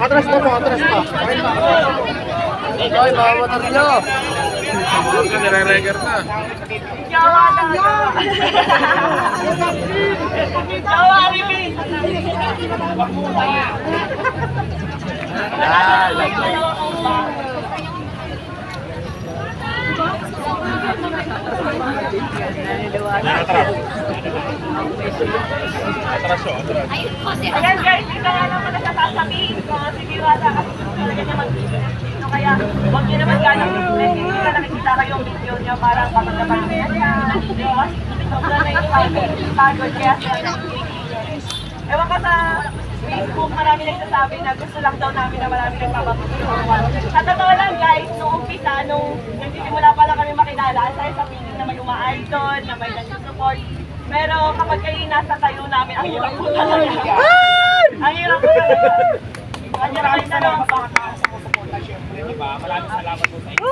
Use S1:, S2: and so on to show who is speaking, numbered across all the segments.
S1: Atras pa. Ikaw, bawa motor nyo. Nire-reger na.
S2: Jawa na. Jawa, Ribi. Ayan guys, hindi ka naman nagsasasabihin ko. Sige, wala. Talaga naman dito. Kaya, huwag nyo naman gano'n. Hindi ka nakikita kayong video niya. Parang kapag-kapag yan. Sobra na yung pagod. Kaya ewan ko sa Facebook, marami nagsasabi na gusto lang daw namin na marami nagpapapagod. Sa totoo lang guys, noong umpisa, nung nagsisimula pa lang kami makilala, aside sa feeling na may uma-idol, na may nag-support. Pero kapag kayo nasa tayo namin, ang hirap po talaga. Ang hirap po talaga. Ang hirap po talaga.
S1: Maraming salamat po sa inyo.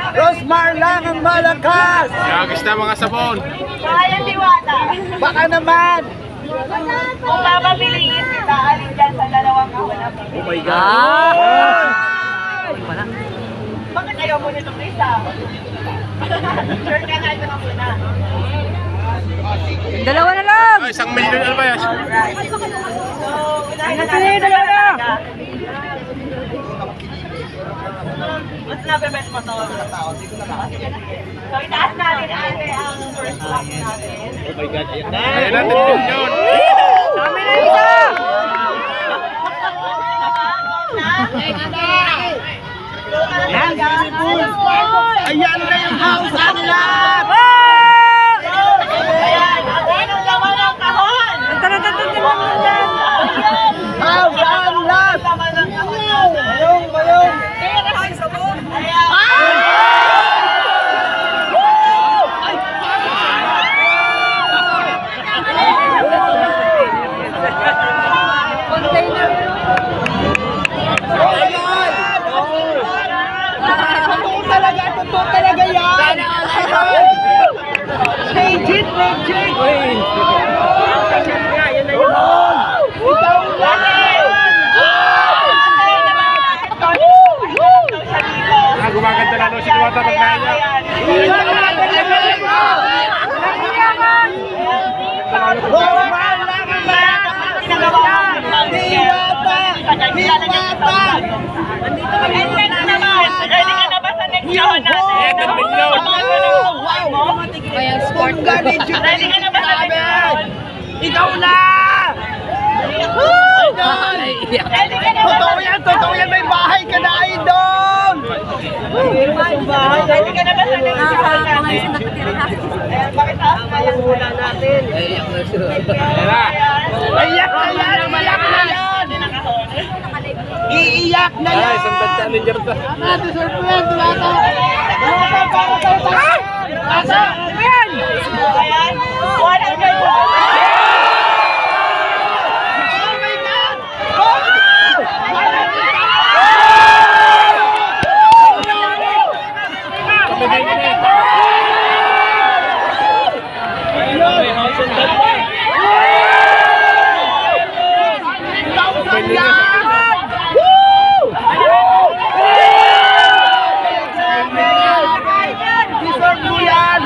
S1: Rosmar lang ang malakas!
S3: Yagis na mga sabon!
S2: Kaya Diwata!
S1: Baka naman!
S2: Kung papapiliin kita, alin dyan sa dalawang kahulap.
S1: Oh my God!
S2: Bakit ayaw mo nitong isa? Sure ka na ito na muna.
S4: Dalawa na lang!
S3: Ay, 1 milyon albayas!
S2: So, unahin na natin sa talaga. Mas nabebet mo to. So, itaas natin ate ang first block natin.
S1: Oh my God, ayan na!
S3: Ayan na, 10 milyon!
S4: Kami na isa!
S1: Ayan na yung house nila!
S2: Ayan, ayan ang laman ng kahon!
S1: House ang last!
S2: Laman ng kahon!
S1: Bayong!
S2: Ayan!
S1: Totoo talaga yan! Legit! Ikaw
S3: Gumaganda lalo si Diwata pag naiyak.
S1: Rosmar lang ang malakas! Diwata!
S2: Ready ka na ba sa next show natin?
S4: Kaya sport
S1: Bongga legit!
S2: Ready ka na ba sa next show?
S1: Ikaw na!
S2: Ready ka na ba sa
S1: Totoo yan, may bahay ka na, idol!
S2: Ready ka na ba sa next show natin? Ayan, bakit taas na lang muna natin?
S1: Ayan na yan! Iiyak na yan! Iiyak na yan!
S3: Ay, isang challenger to.
S1: Deserve mo yan, Diwata! Asa?
S2: Ayan! 100
S1: Deserve mo yan!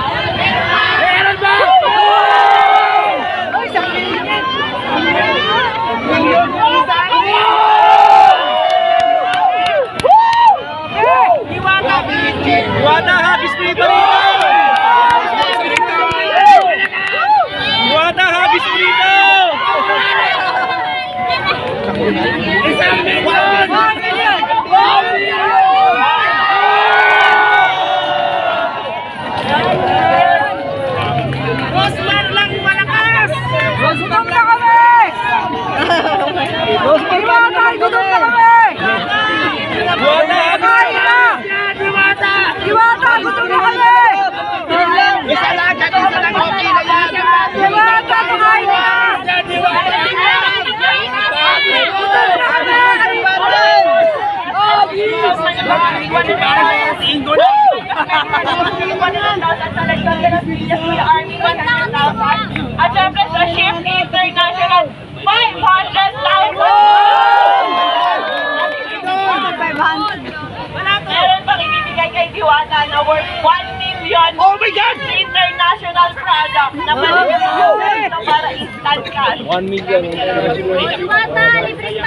S2: international 500,000! Meron pang ibibigay kay Diwata na worth 1 million
S1: Oh my God!
S2: international product na pwede nyo para instant cash.
S3: 1 million.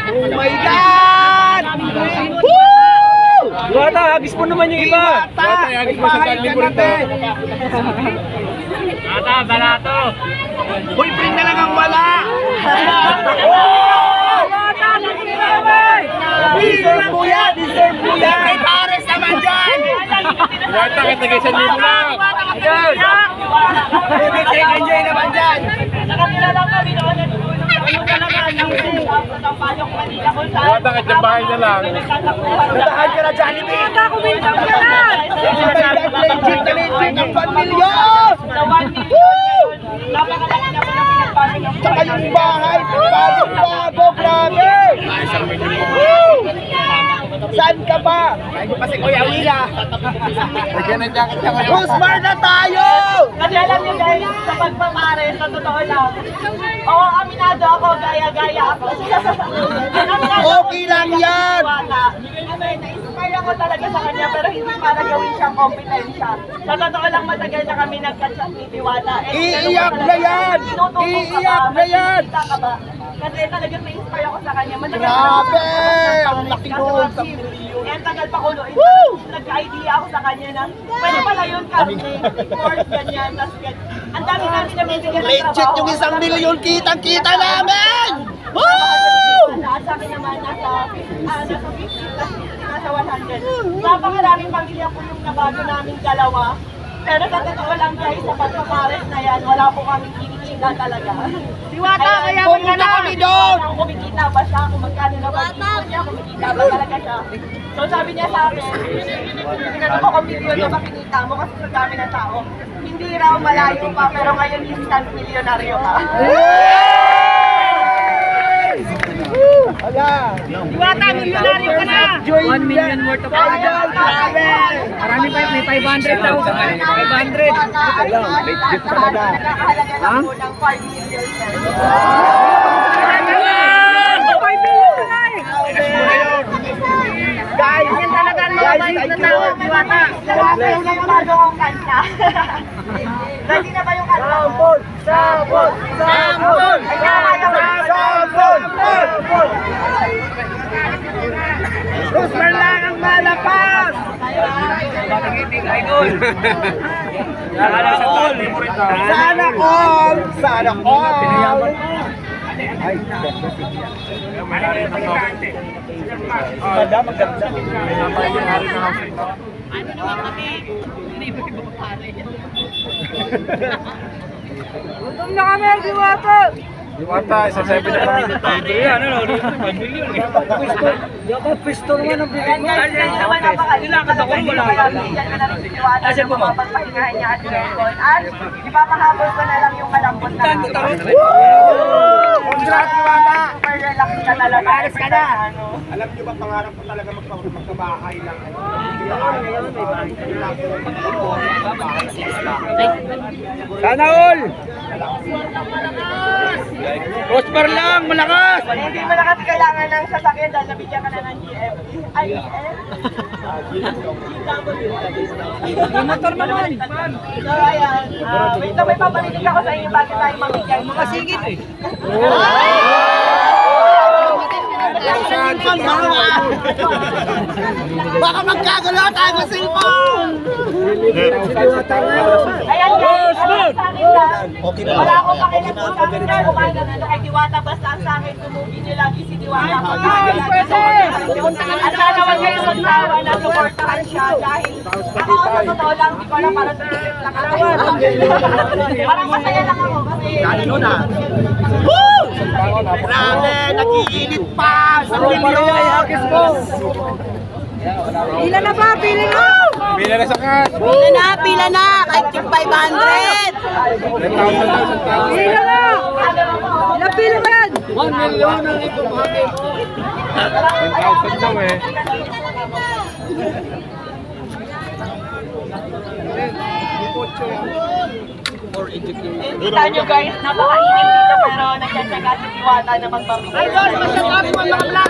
S1: Oh my God! Woo!
S3: Diwata, agis mo naman yung iba. Diwata, agis mo sa libo rito. Diwata, balato.
S1: Boyfriend na lang ang wala! Deserve mo yan! Deserve mo yan! May pares naman dyan!
S3: Diwata, katagay sa libo lang.
S1: Enjoy naman dyan!
S2: Nakatira lang kami noon at tulong talaga ng Sampalok, Manila kung saan
S3: Diwata, katyabahay na lang.
S1: Puntahan ka na, Jollibee!
S4: Kumintang ka na!
S1: Legit na legit ang 1 million!
S2: na 1 million. Napakalaki naman ang pinagbago ng
S1: Tsaka yung bahay, bago, grabe! Woo! Saan ka ba? Pa si Kuya Wila. Usmar na tayo!
S2: Kasi alam niyo guys, sa pagpapare, sa totoo lang, oo, aminado ako, gaya-gaya ako. Aminado ako,
S1: Okay lang yan!
S2: Na-inspire ako talaga sa kanya, pero hindi para gawin siyang kompetensya. Sa totoo lang, matagal na kami nagka-chat ni Diwata.
S1: Iiyak na yan! Iiyak na yan!
S2: Ka ba? Kasi talagang na-inspire ako sa kanya. Matagal
S1: Grabe!
S2: na
S1: Ang laki nun!
S2: Yan, tagal pa ko doon. Nagka-idea ako sa kanya na pwede pala yun kasi course, ganyan, tas ganyan. Ang dami namin na bibigyan ng trabaho.
S1: Legit yung 1 million kitang-kita namin! Woo!
S2: Sa akin naman, nasa 50, nasa 100. Napakaraming pamilya po yung nabago namin dalawa. Pero sa totoo lang guys, sa pagpapares na yan, wala po kami kinikita talaga.
S1: Diwata, kaya pumunta kami doon!
S2: Kung kumikita ba siya, kung magkano na ba niya, kumikita ba talaga siya. So sabi niya sa akin, tinanong ko kung million na ba kinita mo kasi sa dami ng tao. Hindi raw malayo pa, pero ngayon instant milyonaryo ka.
S1: Wala!
S4: Diwata, milyonaryo ka na!
S1: 1 million worth of idol! Grabe!
S4: Marami pa yun, may 500,000. 500.
S1: Legit talaga.
S2: Nakahalaga lang po ng 5 million.
S4: 5 million ka na eh!
S1: Guys!
S4: Yan talaga ang mga bayot na tao, Diwata.
S2: Ready na yung bago kong kanta. Ready na ba yung kanta?
S1: Sabon! Sabon! Sabon! Sabon! Sabon! Usman lang ang malapas! Sana all! Sana all! Ay, madam, maganda.
S4: Ano naman kami? Hindi mo iba pare. Gutom na kami, Diwata!
S3: Diwata, isa 7 na lang.
S4: Pisto naman ang bibig mo.
S2: Naman napakalimutan ako wala. Bigyan ko na rin si Diwata na mapagpahingahan niya at record. At ipapahabol ko na lang yung malambot na namin.
S1: Congrats, Diwata!
S2: Super relax na talaga.
S1: Pares ka na.
S3: Alam niyo ba, pangarap ko talaga magkabahay lang.
S1: Sana all! Prosper lang, malakas!
S2: Hindi mo na kasi kailangan ng sasakyan dahil nabigyan ka na ng GF. Ay,
S4: Motor naman.
S2: So, ayan. Wait, may papalinig ako sa inyo bago tayo mamigay. Mga sigit eh.
S1: Baka magkagulo tayo sa cellphone!
S2: Ayan guys, sa akin lang. Wala akong pakialam kung sa akin na kumain na kay Diwata. Basta sa akin, tumugin niyo lagi si Diwata. At sana huwag kayo magsawa na supportahan siya dahil ako sa totoo lang, di ko alam para sa trip lang ako. Parang masaya lang ako kasi
S1: Woo! Grabe, nag-iinit pa! Sa milyon!
S4: Pila na ba? Pila na!
S3: Bila na sa cash.
S4: Pila na! Kahit 500! Pila na! Ilang pila ba yan?
S1: 1 million ang ibabahagi.
S3: 10,000 daw eh.
S2: Kita nyo guys, napakainit dito pero nagtsatsaga si Diwata na magpapigil.
S1: Idol, masyadap mo mga